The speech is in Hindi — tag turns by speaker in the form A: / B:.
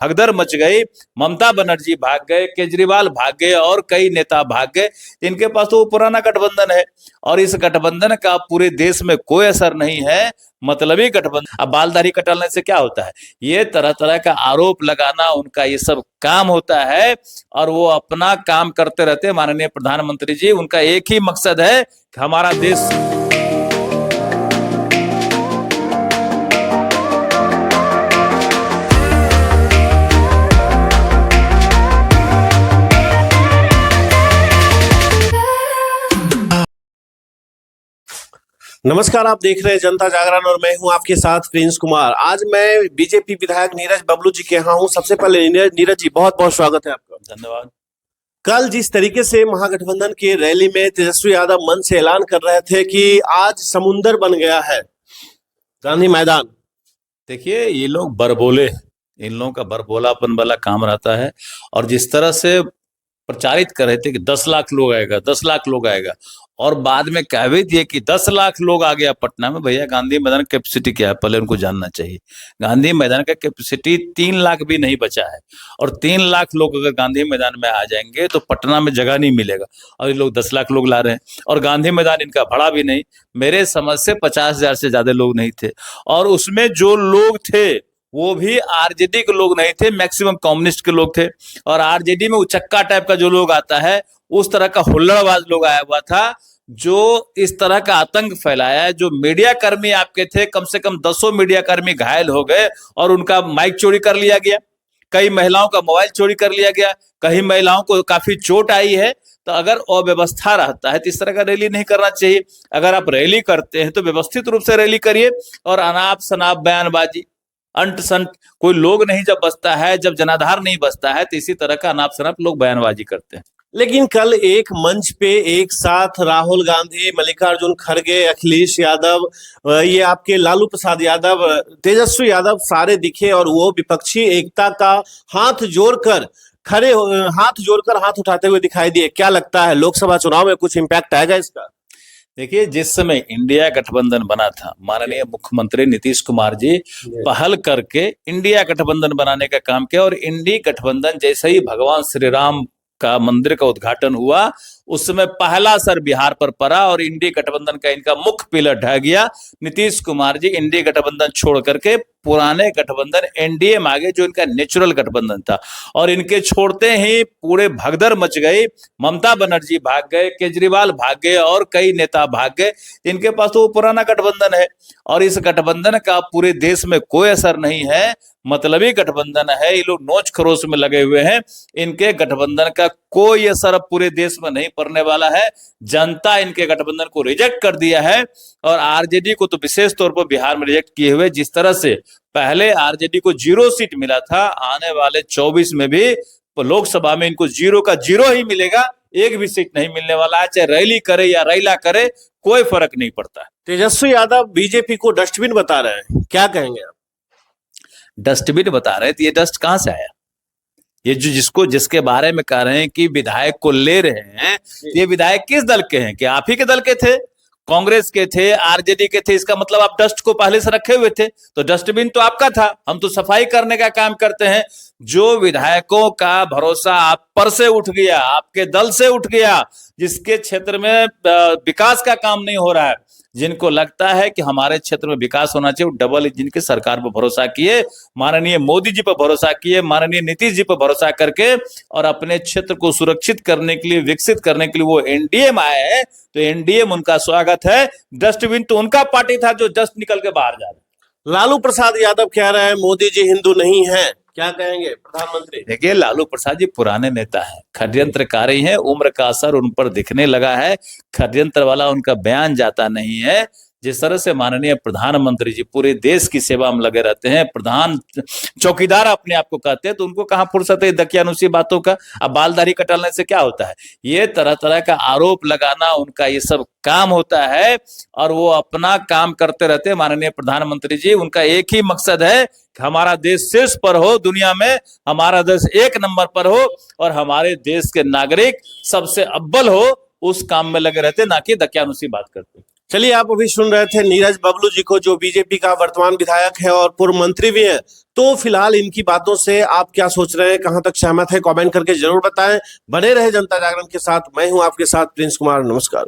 A: भगदड़ मच गई। ममता बनर्जी भाग गए, केजरीवाल भाग गए और कई नेता भाग गए। इनके पास तो वो पुराना गठबंधन है और इस गठबंधन का पूरे देश में कोई असर नहीं है। मतलबी गठबंधन। अब बालदाढ़ी कटाने से क्या होता है? ये तरह तरह का आरोप लगाना उनका ये सब काम होता है और वो अपना काम करते रहते हैं। माननीय प्रधानमंत्री जी, उनका एक ही मकसद है कि हमारा देश।
B: नमस्कार, आप देख रहे हैं जनता जागरण और मैं हूं आपके साथ प्रिंस कुमार। आज मैं बीजेपी विधायक नीरज बबलू जी के यहाँ हूं। सबसे पहले नीरज जी, बहुत बहुत स्वागत है आपका।
A: धन्यवाद।
B: कल जिस तरीके से महागठबंधन की रैली में तेजस्वी यादव मंच से ऐलान कर रहे थे कि आज समुंदर बन गया है गांधी मैदान।
A: देखिए, ये लोग बरबोले हैं, इन लोगों का बरबोलापन वाला काम रहता है। और जिस तरह से प्रचारित कर रहे थे कि 10 लाख लोग आएगा, 10 लाख लोग आएगा, और बाद में कह भी दिए कि 10 लाख लोग आ गया पटना में। भैया, गांधी मैदान की कैपेसिटी क्या है पहले उनको जानना चाहिए। गांधी मैदान का कैपेसिटी 3 लाख भी नहीं बचा है। और 3 लाख लोग अगर गांधी मैदान में आ जाएंगे तो पटना में जगह नहीं मिलेगा। और ये लोग 10 लाख लोग ला रहे हैं और गांधी मैदान इनका भरा भी नहीं। मेरे समझ से 50,000 से ज्यादा लोग नहीं थे। और उसमें जो लोग थे वो भी आरजेडी के लोग नहीं थे, मैक्सिमम कम्युनिस्ट के लोग थे। और आरजेडी में उचक्का टाइप का जो लोग आता है, उस तरह का हुल्लड़बाज लोग आया हुआ था जो इस तरह का आतंक फैलाया है। जो मीडिया कर्मी आपके थे, कम से कम 10 मीडिया कर्मी घायल हो गए और उनका माइक चोरी कर लिया गया। कई महिलाओं का मोबाइल चोरी कर लिया गया। कई महिलाओं को काफी चोट आई है। तो अगर अव्यवस्था रहता है तो इस तरह का रैली नहीं करना चाहिए। अगर आप रैली करते हैं तो व्यवस्थित रूप से रैली करिए। और अनाप शनाप बयानबाजी, अंट संट, कोई लोग नहीं जब बचता है, जब जनाधार नहीं बचता है, तो इसी तरह का अनाप शनाप लोग बयानबाजी करते हैं।
B: लेकिन कल एक मंच पे एक साथ राहुल गांधी, मल्लिकार्जुन खड़गे, अखिलेश यादव, ये आपके लालू प्रसाद यादव, तेजस्वी यादव सारे दिखे और वो विपक्षी एकता का हाथ जोड़कर हाथ उठाते हुए दिखाई दिए। क्या लगता है, लोकसभा चुनाव में कुछ इम्पैक्ट आएगा इसका?
A: देखिए, जिस समय इंडिया गठबंधन बना था, माननीय मुख्यमंत्री नीतीश कुमार जी पहल करके इंडिया गठबंधन बनाने का काम किया। और इंडी गठबंधन जैसे ही भगवान श्री राम का मंदिर का उद्घाटन हुआ, उस समय पहला असर बिहार पर पड़ा और इंडी गठबंधन का इनका मुख्य पिलर ढह गया। नीतीश कुमार जी इंडी गठबंधन छोड़ करके पुराने गठबंधन एनडीए में आ गए, जो इनका नेचुरल गठबंधन था। और इनके छोड़ते ही पूरे भगदड़ मच गई। ममता बनर्जी भाग गए, केजरीवाल भाग गए और कई नेता भाग गए। इनके पास तो वो पुराना गठबंधन है और इस गठबंधन का पूरे देश में कोई असर नहीं है। मतलबी गठबंधन है। ये लोग नोच खरोच में लगे हुए हैं। इनके गठबंधन का कोई असर पूरे देश में नहीं पड़ने वाला है। जनता इनके गठबंधन को रिजेक्ट कर दिया है और आरजेडी को तो विशेष तौर पर बिहार में रिजेक्ट किए हुए। जिस तरह से पहले आरजेडी को 0 सीट मिला था, आने वाले 24 में भी लोकसभा में इनको 0 का 0 ही मिलेगा। एक भी सीट नहीं मिलने वाला है। चाहे रैली करे या रैला करे, कोई फर्क नहीं पड़ता है।
B: तेजस्वी यादव बीजेपी को डस्टबिन बता रहे हैं, क्या कहेंगे आप?
A: डस्टबिन बता रहे हैं तो ये डस्ट कहां से आया? ये जो जिसके बारे में कह रहे हैं कि विधायक को ले रहे हैं, ये विधायक किस दल के हैं? कि आप ही के दल के थे, कांग्रेस के थे, आरजेडी के थे? इसका मतलब आप डस्ट को पहले से रखे हुए थे। तो डस्टबिन तो आपका था। हम तो सफाई करने का काम करते हैं। जो विधायकों का भरोसा आप पर से उठ गया, आपके दल से उठ गया, जिसके क्षेत्र में विकास का काम नहीं हो रहा है, जिनको लगता है कि हमारे क्षेत्र में विकास होना चाहिए, वो डबल इंजन की सरकार पर भरोसा किए, माननीय मोदी जी पर भरोसा किए, माननीय नीतीश जी पर भरोसा करके और अपने क्षेत्र को सुरक्षित करने के लिए, विकसित करने के लिए वो एनडीए में आए हैं। तो एनडीए में उनका स्वागत है। डस्टबिन तो उनका पार्टी था जो जस्ट निकल के बाहर जा रहे।
B: लालू प्रसाद यादव कह रहे हैं मोदी जी हिंदू नहीं है, क्या कहेंगे प्रधानमंत्री?
A: देखिए, लालू प्रसाद जी पुराने नेता हैं, षड्यंत्रकारी हैं। उम्र का असर उन पर दिखने लगा है। षड्यंत्र वाला उनका बयान जाता नहीं है। जिस तरह से माननीय प्रधानमंत्री जी पूरे देश की सेवा में लगे रहते हैं, प्रधान चौकीदार अपने आप को कहते हैं, तो उनको कहाँ फुर्सत है दकियानुसी बातों का? अब बालदाढ़ी कटाने से क्या होता है? ये तरह तरह का आरोप लगाना उनका ये सब काम होता है और वो अपना काम करते रहते हैं। माननीय प्रधानमंत्री जी, उनका एक ही मकसद है कि हमारा देश शीर्ष पर हो, दुनिया में हमारा देश 1 नंबर पर हो और हमारे देश के नागरिक सबसे अव्वल हो। उस काम में लगे रहते, ना कि दकियानुसी बात करते।
B: चलिए, आप अभी सुन रहे थे नीरज बबलू जी को, जो बीजेपी का वर्तमान विधायक है और पूर्व मंत्री भी है। तो फिलहाल इनकी बातों से आप क्या सोच रहे हैं, कहां तक सहमत है, कमेंट करके जरूर बताएं। बने रहे जनता जागरण के साथ। मैं हूं आपके साथ प्रिंस कुमार। नमस्कार।